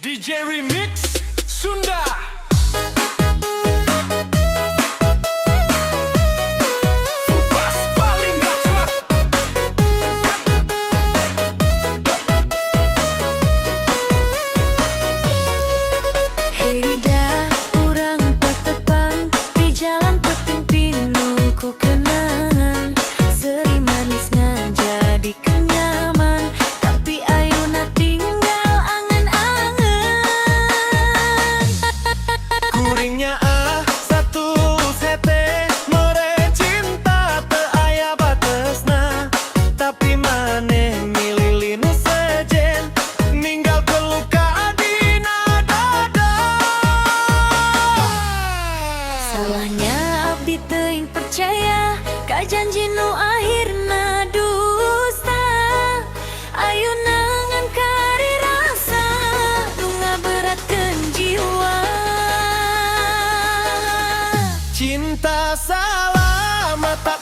DJ Remix Sunda. Bebas paling gacor. Hei dah, urang petepang di jalan peting pinuh ku kenangan. Seri manisnya jadi kenyaman, tapi ayeuna tinggal angan-angan. Kuringnya satu sete mere cinta teu aya batesna, tapi maneh milih linu sejen ninggal luka dina dada. Salahnya abdi teuing percaya ka janji nu akhirna dusta. Ayeuna ngan kari rasa nu ngaberatkeun jiwa. Cinta salah mata